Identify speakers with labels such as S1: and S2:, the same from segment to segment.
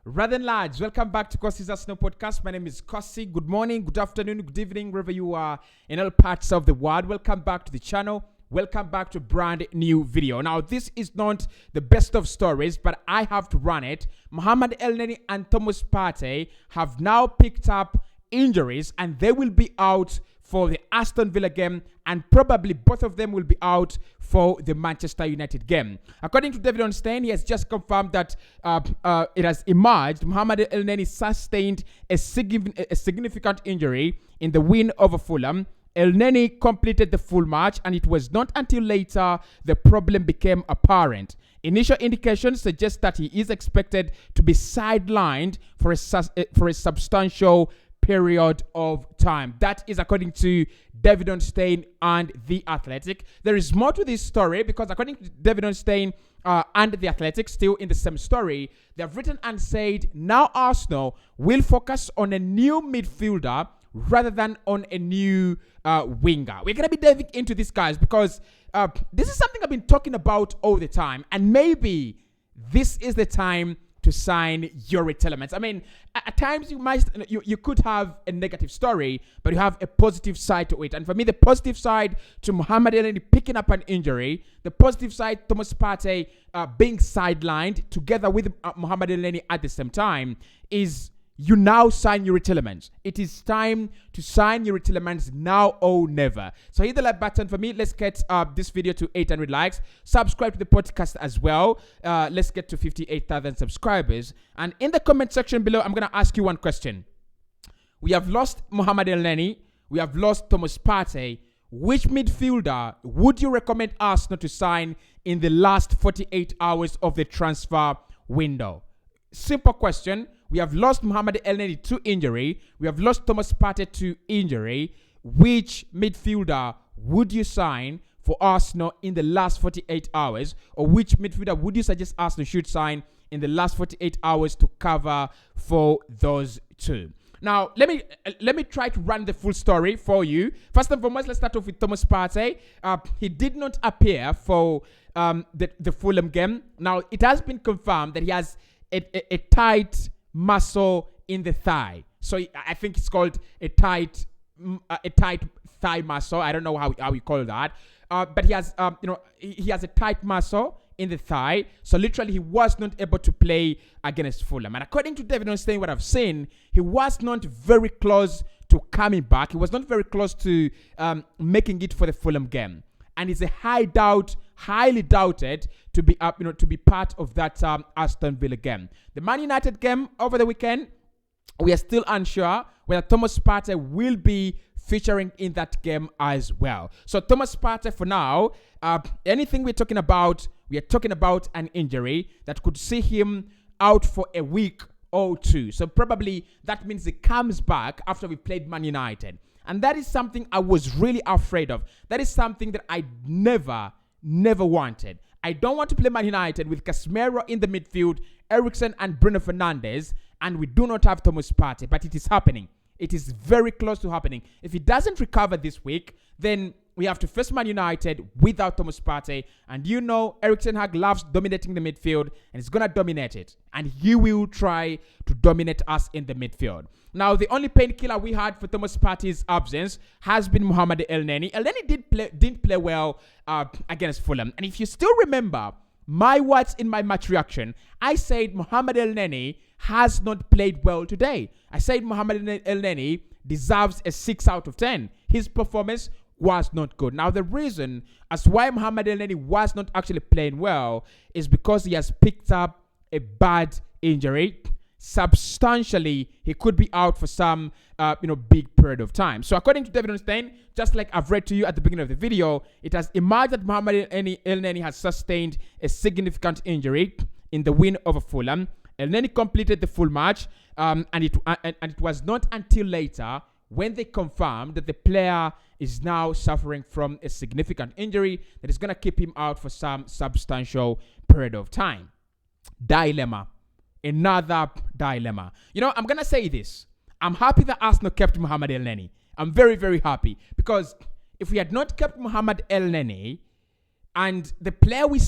S1: Rather than lads, welcome back to Cossy's Arsenal podcast. My name is Cossy. Good morning, good afternoon, good evening, wherever you are in all parts of the world. Welcome back to the channel. Welcome back to a brand new video. Now, this is not the best of stories, but I have to run it. Mohamed Elneny and Thomas Partey have now picked up injuries and they will be out for the Aston Villa game, and probably both of them will be out for the Manchester United game. According to David Ornstein, he has just confirmed that it has emerged Mohamed Elneny sustained a significant injury in the win over Fulham. Elneny completed the full match, and it was not until later the problem became apparent. Initial indications suggest that he is expected to be sidelined for a substantial period of time. That is according to David Ornstein and The Athletic. There is more to this story because according to David Ornstein and The Athletic, still in the same story, they have written and said now Arsenal will focus on a new midfielder rather than on a new winger. We're going to be diving into this, guys, because this is something I've been talking about all the time, and maybe this is the time to sign your Tielemans. I mean, at times you could have a negative story, but you have a positive side to it. And for me, the positive side to Mohamed Elneny picking up an injury, the positive side Thomas Partey being sidelined together with Mohamed Elneny at the same time is you now sign your Tielemans. It is time to sign your Tielemans now or never. So hit the like button for me. Let's get this video to 800 likes. Subscribe to the podcast as well. Let's get to 58,000 subscribers. And in the comment section below, I'm going to ask you one question. We have lost Mohamed Elneny. We have lost Thomas Partey. Which midfielder would you recommend Arsenal to sign in the last 48 hours of the transfer window? Simple question. We have lost Mohamed Elneny to injury. We have lost Thomas Partey to injury. Which midfielder would you sign for Arsenal in the last 48 hours? Or which midfielder would you suggest Arsenal should sign in the last 48 hours to cover for those two? Now, let me try to run the full story for you. First and foremost, let's start off with Thomas Partey. He did not appear for the Fulham game. Now, it has been confirmed that he has a tight muscle in the thigh. So I think it's called a tight thigh muscle. I don't know how you call that. But he has he has a tight muscle in the thigh. So literally he was not able to play against Fulham. And according to David Ornstein, what I've seen, he was not very close to coming back. He was not very close to making it for the Fulham game. And it's a highly doubted to be up, to be part of that Aston Villa game. The Man United game over the weekend, we are still unsure whether Thomas Partey will be featuring in that game as well. So Thomas Partey, for now, anything we are talking about an injury that could see him out for a week or two. So probably that means he comes back after we played Man United. And that is something I was really afraid of. That is something that I never wanted. I don't want to play Man United with Casemiro in the midfield, Eriksen and Bruno Fernandes, and we do not have Thomas Partey, but it is happening. It is very close to happening. If he doesn't recover this week, then we have to face Man United without Thomas Partey. And Erik ten Hag loves dominating the midfield, and he's going to dominate it. And he will try to dominate us in the midfield. Now, the only painkiller we had for Thomas Partey's absence has been Mohamed Elneny. Elneny didn't play well against Fulham. And if you still remember my words in my match reaction, I said Mohamed Elneny has not played well today. I said Mohamed Elneny deserves a 6 out of 10. His performance was not good. Now, the reason as why Mohamed Elneny was not actually playing well is because he has picked up a bad injury. Substantially, he could be out for some, big period of time. So according to David Ornstein, just like I've read to you at the beginning of the video, it has emerged that Mohamed Elneny has sustained a significant injury in the win over Fulham. Elneny completed the full match, and it was not until later when they confirmed that the player is now suffering from a significant injury that is going to keep him out for some substantial period of time. Dilemma. Another dilemma. I'm going to say this. I'm happy that Arsenal kept Mohamed Elneny. I'm very, very happy. Because if we had not kept Mohamed Elneny, and the player we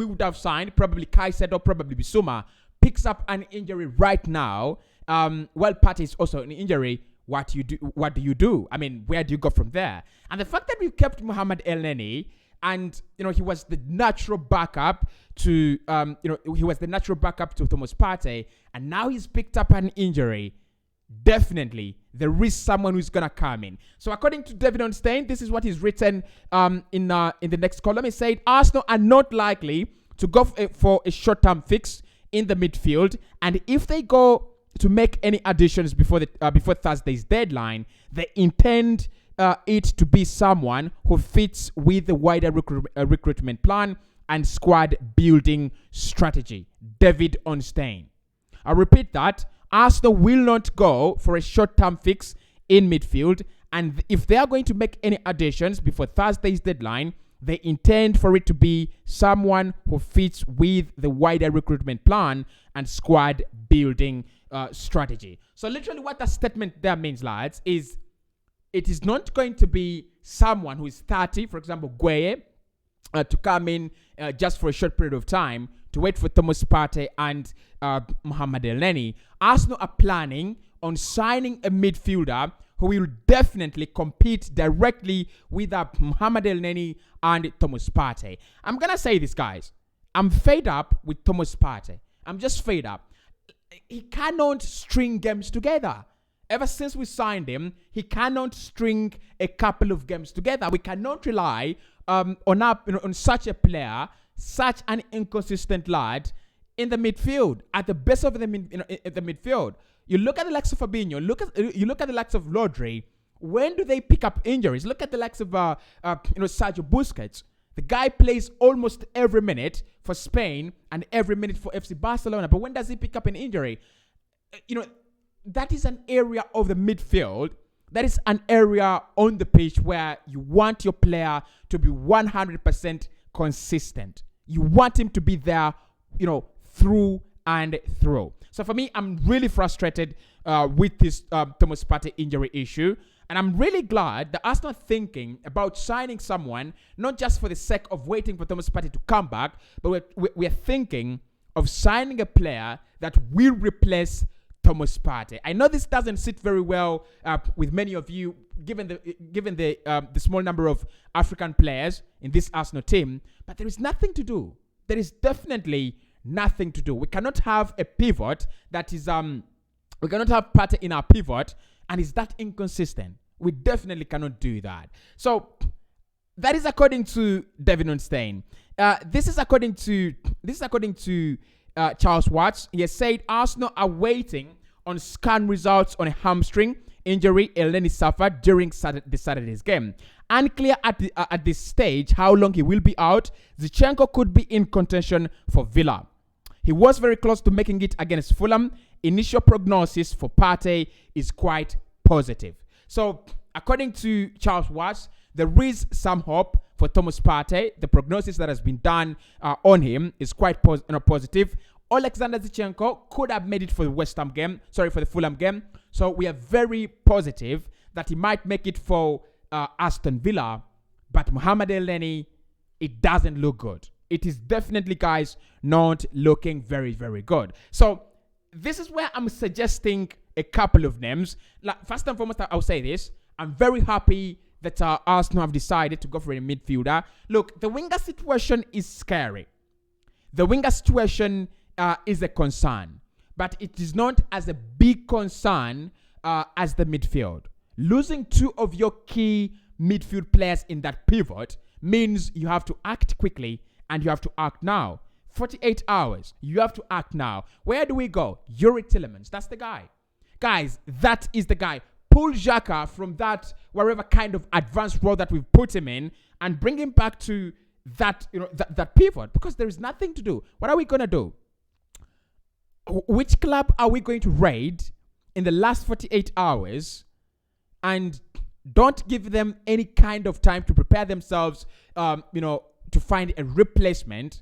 S1: would have signed, probably Kaiser or probably Bissouma, picks up an injury right now, while Partey is also an injury, what do you do? I mean, where do you go from there? And the fact that we kept Mohamed Elneny, and he was the natural backup to Thomas Partey, and now he's picked up an injury. Definitely, there is someone who's gonna come in. So according to David Onstein, this is what he's written in the next column. He said Arsenal are not likely to go for a short-term fix in the midfield, and if they go to make any additions before Thursday's deadline, they intend it to be someone who fits with the wider recruitment plan and squad building strategy. David Onstein. I'll repeat that. Arsenal will not go for a short-term fix in midfield, and if they are going to make any additions before Thursday's deadline, they intend for it to be someone who fits with the wider recruitment plan and squad building strategy. So literally what that statement there means, lads, is it is not going to be someone who is 30, for example, Gueye, to come in just for a short period of time to wait for Thomas Partey and Mohamed Elneny. Arsenal are planning on signing a midfielder who will definitely compete directly with Mohamed Elneny and Thomas Partey. I'm going to say this, guys. I'm fed up with Thomas Partey. I'm just fed up. He cannot string games together. Ever since we signed him, he cannot string a couple of games together. We cannot rely on such a player, such an inconsistent lad in the midfield, at the best of the midfield. You look at the likes of Fabinho, you look at the likes of Rodri. When do they pick up injuries? Look at the likes of Sergio Busquets. The guy plays almost every minute for Spain and every minute for FC Barcelona. But when does he pick up an injury? That is an area of the midfield. That is an area on the pitch where you want your player to be 100% consistent. You want him to be there, through and through. So for me, I'm really frustrated with this Thomas Partey injury issue. And I'm really glad that Arsenal are thinking about signing someone, not just for the sake of waiting for Thomas Partey to come back, but we're thinking of signing a player that will replace Thomas Partey. I know this doesn't sit very well with many of you, given the small number of African players in this Arsenal team, but there is nothing to do. There is definitely nothing to do. We cannot have a pivot that is we cannot have Partey in our pivot and is that inconsistent. We definitely cannot do that. So that is according to David Onstein. This is according to Charles Watts. He has said Arsenal are waiting on scan results on a hamstring injury Elneny suffered during the Saturday's game. Unclear at this stage how long he will be out. Zinchenko could be in contention for Villa. He was very close to making it against Fulham. Initial prognosis for Partey is quite positive. So, according to Charles Watts, there is some hope for Thomas Partey. The prognosis that has been done on him is quite positive. Alexander Zinchenko could have made it for the Fulham game. So we are very positive that he might make it for Aston Villa. But Mohamed Elneny, it doesn't look good. It is definitely, guys, not looking very, very good. So this is where I'm suggesting a couple of names. First and foremost, I'll say this. I'm very happy that Arsenal have decided to go for a midfielder. Look, the winger situation is scary. The winger situation is a concern, but it is not as a big concern as the midfield. Losing two of your key midfield players in that pivot means you have to act quickly and you have to act now. 48 hours, you have to act now. Where do we go? Tielemans, that's the guy. Guys, that is the guy. Pull Xhaka from that wherever kind of advanced role that we've put him in and bring him back to that, that pivot, because there is nothing to do. What are we going to do? Which club are we going to raid in the last 48 hours and don't give them any kind of time to prepare themselves, to find a replacement?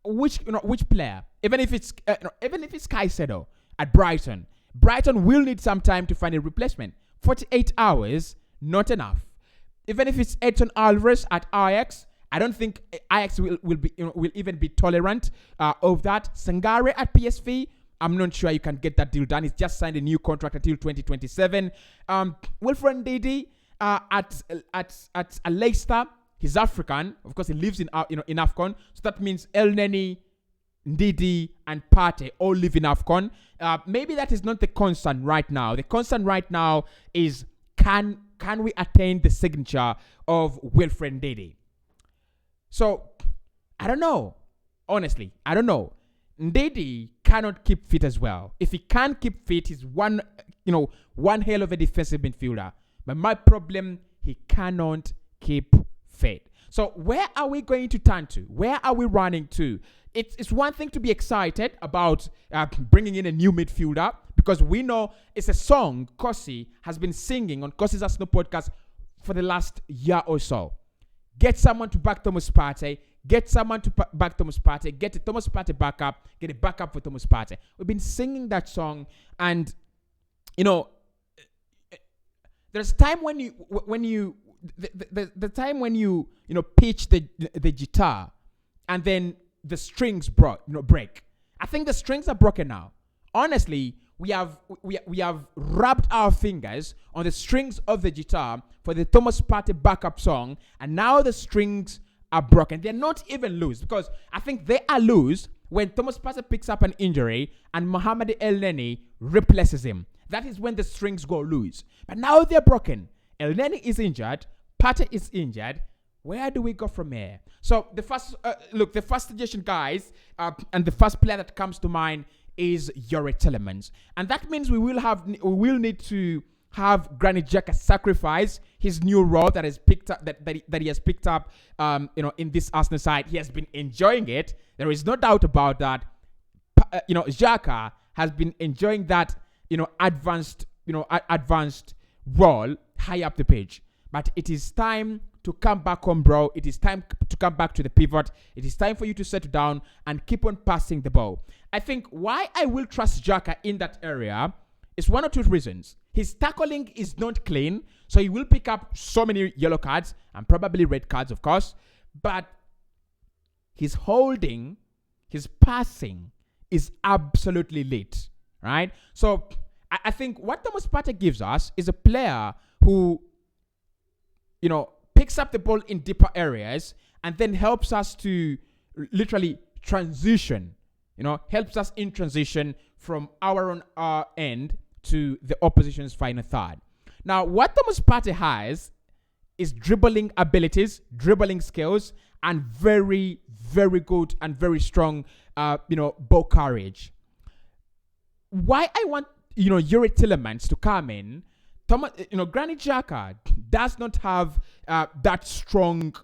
S1: Which player? Even if it's Caicedo at Brighton. Brighton will need some time to find a replacement. 48 hours, not enough. Even if it's Edson Alvarez at Ajax, I don't think Ajax will even be tolerant of that. Sangare at PSV, I'm not sure you can get that deal done. He's just signed a new contract until 2027. Wilfred Ndidi at Leicester, he's African. Of course, he lives in AFCON. So that means Elneny, Ndidi, and Partey all live in AFCON. Maybe that is not the concern right now. The concern right now is can we attain the signature of Wilfred Ndidi? So, I don't know. Honestly, I don't know. Ndidi cannot keep fit as well. If he can't keep fit, he's one hell of a defensive midfielder. But my problem, he cannot keep fit. So where are we going to turn to? Where are we running to? It's one thing to be excited about bringing in a new midfielder, because we know it's a song Cossy has been singing on Cossy's Arsenal podcast for the last year or so. Get someone to back Thomas Partey. Get someone to back Thomas Partey. Get a Thomas Partey backup. Get a backup for Thomas Partey. We've been singing that song, and there's time when you pitch the guitar, and then the strings break. I think the strings are broken now. Honestly, we have rubbed our fingers on the strings of the guitar for the Thomas Partey backup song, and now the strings are broken. They're not even loose, because I think they are loose when Thomas Partey picks up an injury and Mohamed Elneny replaces him. That is when the strings go loose. But now they're broken. Elneny is injured. Partey is injured. Where do we go from here? So the first suggestion, guys, and the first player that comes to mind is Tielemans, and that means we will need to have Granit Xhaka sacrifice his new role that has picked up that he has picked up in this Arsenal side. He has been enjoying it. There is no doubt about that. Xhaka has been enjoying that advanced role high up the pitch. But it is time to come back home, bro. It is time to come back to the pivot. It is time for you to settle down and keep on passing the ball. I think why I will trust Xhaka in that area is one or two reasons. His tackling is not clean, so he will pick up so many yellow cards and probably red cards, of course. But his holding, his passing is absolutely lit, right? So I think what Thomas Partey gives us is a player who, picks up the ball in deeper areas and then helps us to literally transition, helps us in transition from our own end to the opposition's final third. Now, what Thomas Partey has is dribbling abilities, dribbling skills, and very, very good and very strong, ball courage. Why I want, Tielemans to come in, Granit Xhaka does not have that strong,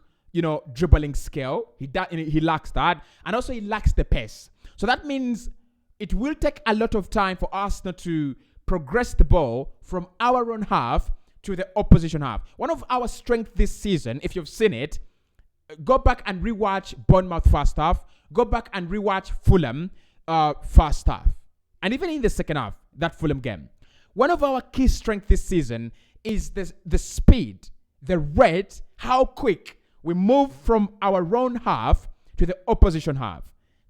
S1: dribbling skill. He lacks that, and also he lacks the pace. So that means it will take a lot of time for Arsenal to progress the ball from our own half to the opposition half. One of our strengths this season, if you've seen it, go back and rewatch Bournemouth first half. Go back and rewatch Fulham first half, and even in the second half, that Fulham game. One of our key strengths this season is the speed, the rate, how quick we move from our own half to the opposition half.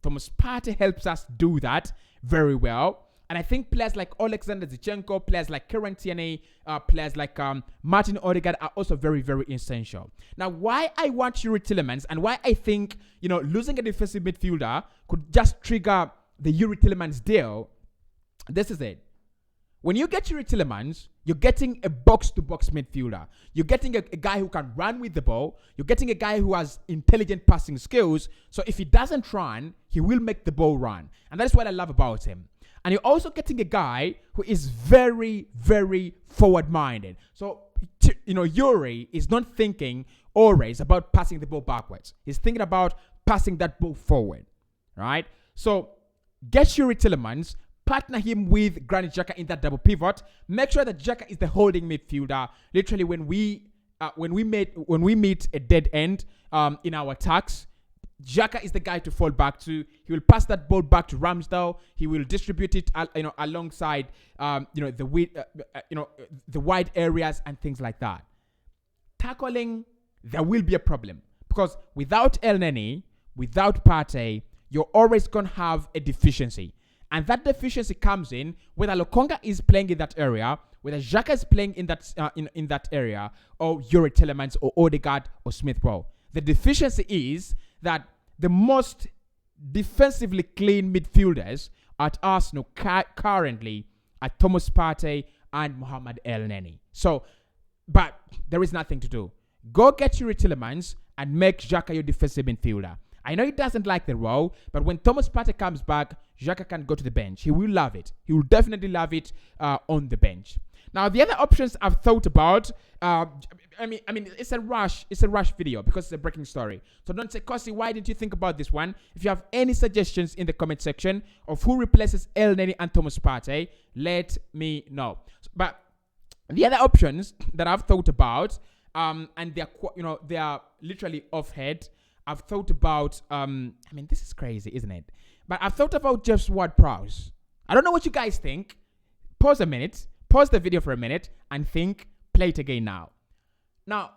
S1: Thomas Partey helps us do that very well. And I think players like Alexander Zinchenko, players like Kieran Tierney, players like Martin Odegaard are also very, very essential. Now, why I want Youri Tielemans and why I think, losing a defensive midfielder could just trigger the Youri Tielemans deal, this is it. When you get Youri Tielemans, you're getting a box-to-box midfielder. You're getting a guy who can run with the ball. You're getting a guy who has intelligent passing skills. So if he doesn't run, he will make the ball run. And that's what I love about him. And you're also getting a guy who is very, very forward-minded. So, Youri is not thinking always about passing the ball backwards. He's thinking about passing that ball forward, right? So, get Youri Tielemans, partner him with Granit Xhaka in that double pivot. Make sure that Xhaka is the holding midfielder. Literally, when we meet a dead end in our attacks, Xhaka is the guy to fall back to. He will pass that ball back to Ramsdale. He will distribute it, alongside, the wide areas and things like that. Tackling, there will be a problem Because without Elneny, without Partey, you're always going to have a deficiency. And that deficiency comes in whether Lokonga is playing in that area, whether Xhaka is playing in that in that area, or Yuri Tielemans or Odegaard or Smith Rowe. The deficiency is that the most defensively clean midfielders at Arsenal currently are Thomas Partey and Mohamed Elneny. So, but there is nothing to do. Go get Yuri Tielemans and make Xhaka your defensive midfielder. I know he doesn't like the role, but when Thomas Partey comes back, Xhaka can go to the bench. He will love it. He will definitely love it on the bench. Now, the other options I've thought about, I mean, it's a rush video because it's a breaking story. So don't say, Cossy, why didn't you think about this one? If you have any suggestions in the comment section of who replaces Elneny and Thomas Partey, let me know. But the other options that I've thought about, and they are literally off head. I've thought about, this is crazy, isn't it? But I've thought about James Ward-Prowse. I don't know what you guys think. Pause the video for a minute and think, play it again now. Now,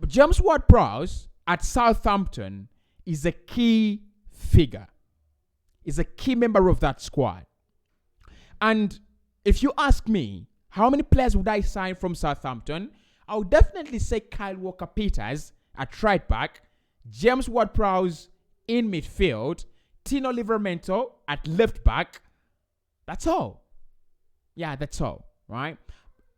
S1: James Ward-Prowse at Southampton is a key figure. Is a key member of that squad. And if you ask me, how many players would I sign from Southampton? I would definitely say Kyle Walker-Peters at right back, James Ward-Prowse in midfield, Tino Livramento at left back. That's all. Yeah, that's all, right?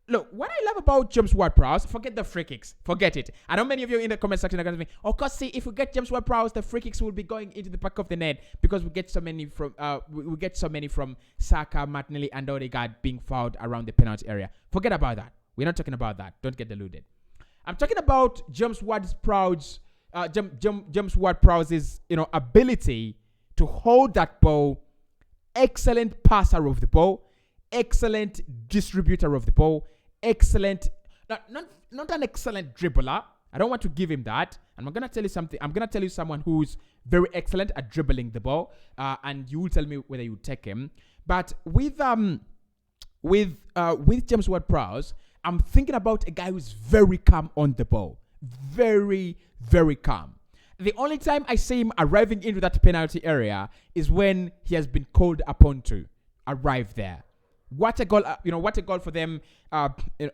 S1: Look, what I love about James Ward-Prowse, forget the free kicks. Forget it. I know many of you in the comment section are going to be, oh, cause see, if we get James Ward-Prowse, the free kicks will be going into the back of the net because we get so many from Saka, Martinelli, and Odegaard being fouled around the penalty area. Forget about that. We're not talking about that. Don't get deluded. I'm talking about James Ward-Prowse's ability to hold that ball, excellent passer of the ball, excellent distributor of the ball, excellent, not an excellent dribbler. I don't want to give him that. And I'm going to tell you something. I'm going to tell you someone who's very excellent at dribbling the ball, and you will tell me whether you take him. But with James Ward-Prowse, I'm thinking about a guy who's very calm on the ball. Very, very calm. The only time I see him arriving into that penalty area is when he has been called upon to arrive there. What a goal, what a goal for them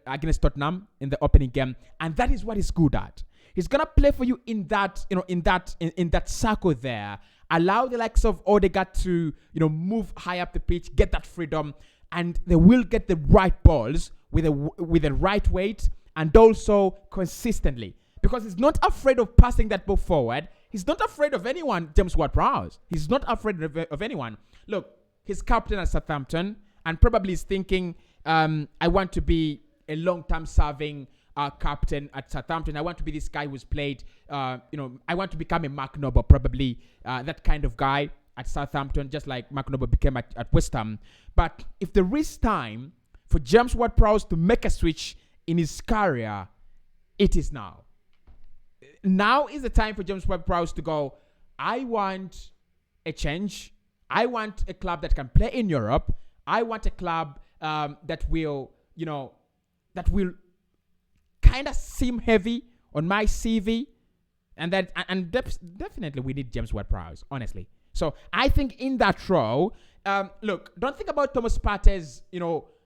S1: against Tottenham in the opening game. And that is what he's good at. He's going to play for you in that, in that circle there. Allow the likes of Odegaard to, move high up the pitch, get that freedom, and they will get the right balls with the right weight and also consistently. Because he's not afraid of passing that ball forward. He's not afraid of anyone, James Ward-Prowse. He's not afraid of anyone. Look, he's captain at Southampton and probably is thinking, I want to be a long-term serving captain at Southampton. I want to be this guy who's played, I want to become a Mark Noble, probably that kind of guy at Southampton, just like Mark Noble became at West Ham. But if there is time for James Ward-Prowse to make a switch in his career, it is now. Now is the time for James Ward-Prowse to go, I want a change. I want a club that can play in Europe. I want a club that will kind of seem heavy on my CV. And definitely we need James Ward-Prowse, honestly. So I think in that role, look, don't think about Thomas Partey's,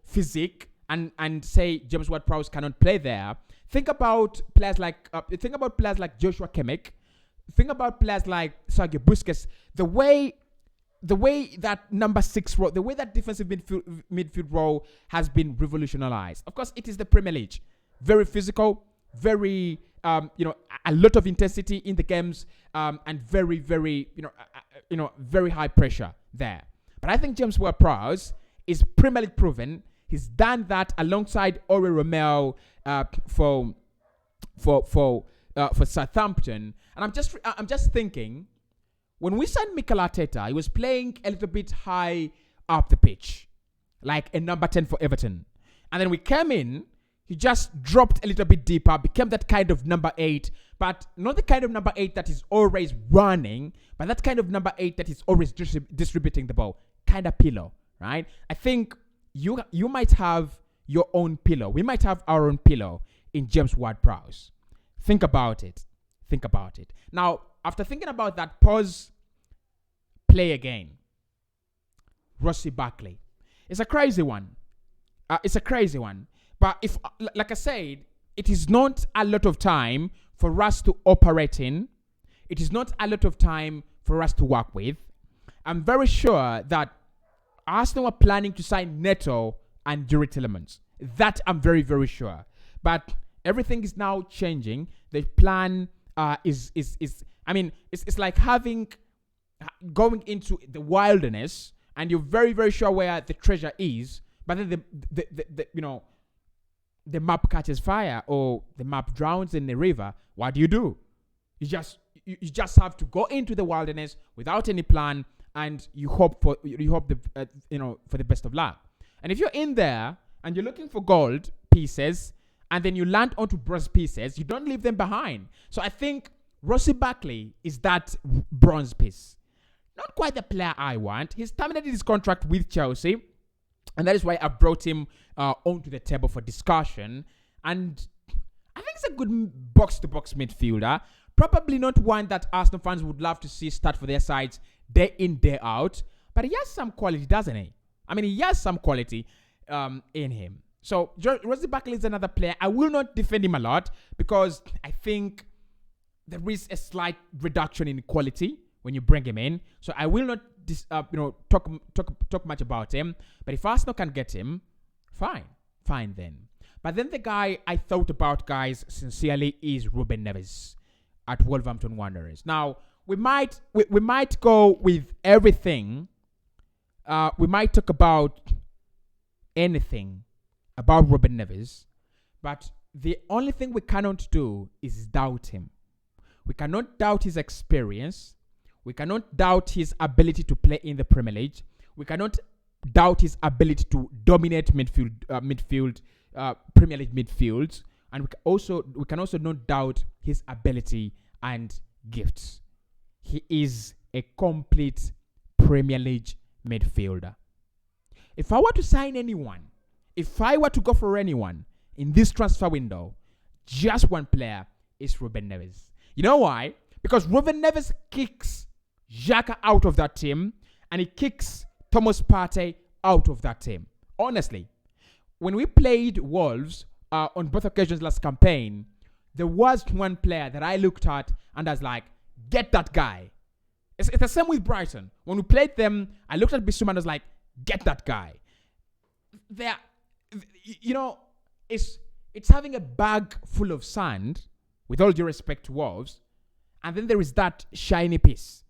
S1: physique and say James Ward-Prowse cannot play there. Think about players like Joshua Kimmich. Think about players like Sergio Busquets. The way that number 6 role, the way that defensive midfield role has been revolutionized. Of course, it is the Premier League. Very physical, very a lot of intensity in the games, and very, very very high pressure there. But I think James Ward-Prowse is Premier League proven. He's done that alongside Ori Romeo for Southampton. And I'm just thinking, when we signed Mikel Arteta, he was playing a little bit high up the pitch, like a number 10 for Everton. And then we came in, he just dropped a little bit deeper, became that kind of number 8, but not the kind of number 8 that is always running, but that kind of number 8 that is always distributing the ball, kind of pillow, right? I think you might have your own pillow. We might have our own pillow in James Ward-Prowse. Think about it. Think about it. Now, after thinking about that, pause, play again. Rossi Barkley. It's a crazy one. But if, like I said, it is not a lot of time for us to operate in. It is not a lot of time for us to work with. I'm very sure that Arsenal are planning to sign Neto and Tielemans. That I'm very, very sure. But everything is now changing. The plan is it's like going into the wilderness, and you're very, very sure where the treasure is, but then the map catches fire or the map drowns in the river. What do? You just have to go into the wilderness without any plan, and you hope for the best of luck. And if you're in there and you're looking for gold pieces, and then you land onto bronze pieces, you don't leave them behind. So I think Rossi Barkley is that bronze piece. Not quite the player I want. He's terminated his contract with Chelsea, and that is why I brought him onto the table for discussion. And I think it's a good box-to-box midfielder. Probably not one that Arsenal fans would love to see start for their sides day in, day out. But he has some quality, doesn't he? I mean, he has some quality in him. So, Rossi Barkley is another player. I will not defend him a lot because I think there is a slight reduction in quality when you bring him in. So, I will not talk much about him. But if Arsenal can get him, fine then. But then the guy I thought about, guys, sincerely, is Ruben Neves at Wolverhampton Wanderers. Now, we might go with everything. We might talk about anything about Ruben Neves, but the only thing we cannot do is doubt him. We cannot doubt his experience. We cannot doubt his ability to play in the Premier League. We cannot doubt his ability to dominate midfield, Premier League midfields, and we can also not doubt his ability and gifts. He is a complete Premier League midfielder. If I were to sign anyone, if I were to go for anyone in this transfer window, just one player is Ruben Neves. You know why? Because Ruben Neves kicks Xhaka out of that team, and he kicks Thomas Partey out of that team. Honestly, when we played Wolves on both occasions last campaign, there was one player that I looked at and I was like, get that guy. It's the same with Brighton. When we played them, I looked at Bissouma and I was like, get that guy. It's having a bag full of sand, with all due respect to Wolves, and then there is that shiny piece.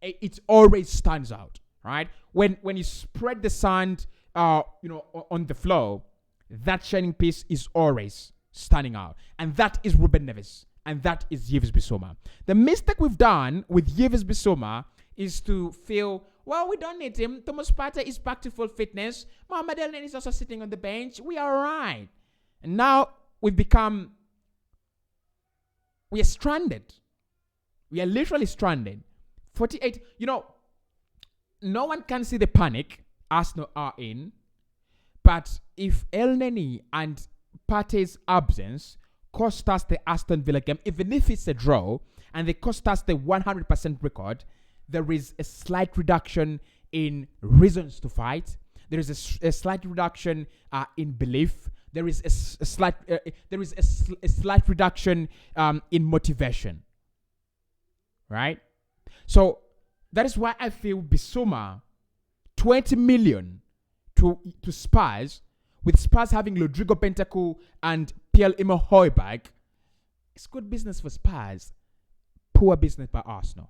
S1: It always stands out, right? When you spread the sand, on the floor, that shining piece is always standing out, and that is Ruben Neves, and that is Yves Bissouma. The mistake we've done with Yves Bissouma is to feel, well, we don't need him. Thomas Partey is back to full fitness. Mohamed Elneny is also sitting on the bench. We are all right. And now we are stranded. We are literally stranded. 48, no one can see the panic Arsenal are in. But if Elneny and Partey's absence cost us the Aston Villa game, even if it's a draw, and they cost us the 100% record, there is a slight reduction in reasons to fight. There is a slight reduction in belief. There is a slight reduction in motivation. Right? So that is why I feel Bissouma, 20 million to Spurs, with Spurs having Rodrigo Bentancur and Pierre-Emile Højbjerg, it's good business for Spurs. Poor business by Arsenal.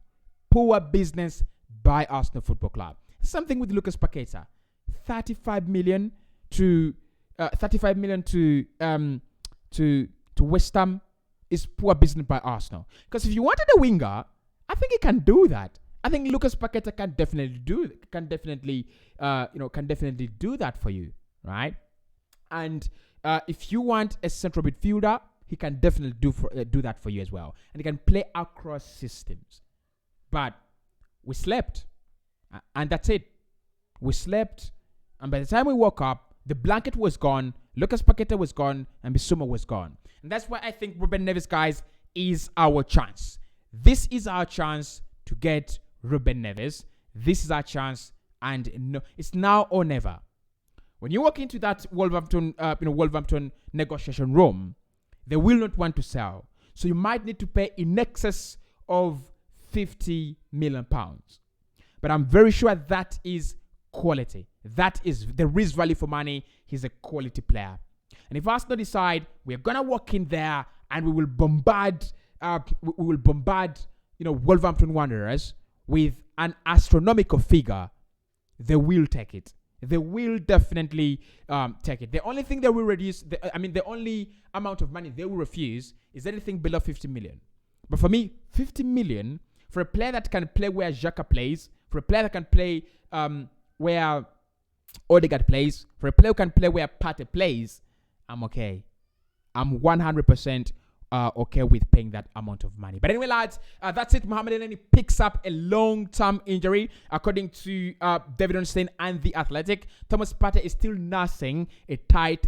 S1: Poor business by Arsenal Football Club. Something with Lucas Paqueta, 35 million to West Ham is poor business by Arsenal. Because if you wanted a winger, I think he can do that. I think Lucas Paqueta can definitely do that for you, right? And if you want a central midfielder, he can definitely do that for you as well, and he can play across systems. But we slept, and that's it. We slept, and by the time we woke up, the blanket was gone, Lucas Paqueta was gone, and Bissouma was gone. And that's why I think Ruben Neves, guys, is our chance. This is our chance to get Ruben Neves. This is our chance, and no, it's now or never. When you walk into that Wolverhampton negotiation room, they will not want to sell. So you might need to pay in excess of £50 million. But I'm very sure that is quality. That is, there is value for money. He's a quality player. And if Arsenal decide we're gonna walk in there and we will bombard, Wolverhampton Wanderers with an astronomical figure, they will take it. They will definitely take it. The only thing they will reduce, the only amount of money they will refuse is anything below 50 million. But for me, 50 million for a player that can play where Xhaka plays, for a player that can play where Odegaard plays, for a player who can play where Partey plays, I'm okay. I'm 100% okay with paying that amount of money. But anyway, lads, that's it. Mohamed Elneny picks up a long-term injury, according to David Ornstein and The Athletic. Thomas Partey is still nursing a tight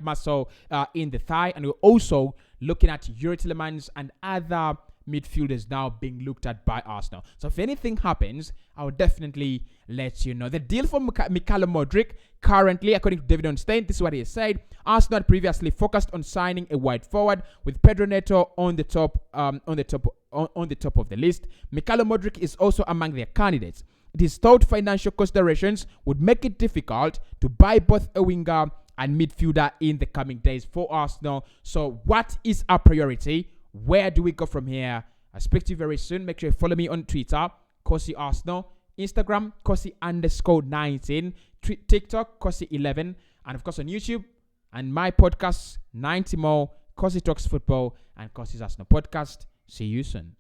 S1: muscle in the thigh, and we're also looking at Tielemans and other midfielders now being looked at by Arsenal. So if anything happens, I'll definitely let you know. The deal for Mikhailo Modric, currently, according to David Ornstein, this is what he has said. Arsenal had previously focused on signing a wide forward with Pedro Neto on the top of the list. Mikhailo Modric is also among their candidates. It is thought financial considerations would make it difficult to buy both a winger and midfielder in the coming days for Arsenal. So what is our priority? Where do we go from here? I'll speak to you very soon. Make sure you follow me on Twitter, Cossy Arsenal, Instagram, Cossy_19, TikTok, Cossy11, and of course on YouTube, and my podcast, 90 More, Cossy Talks Football, and Cossy's Arsenal Podcast. See you soon.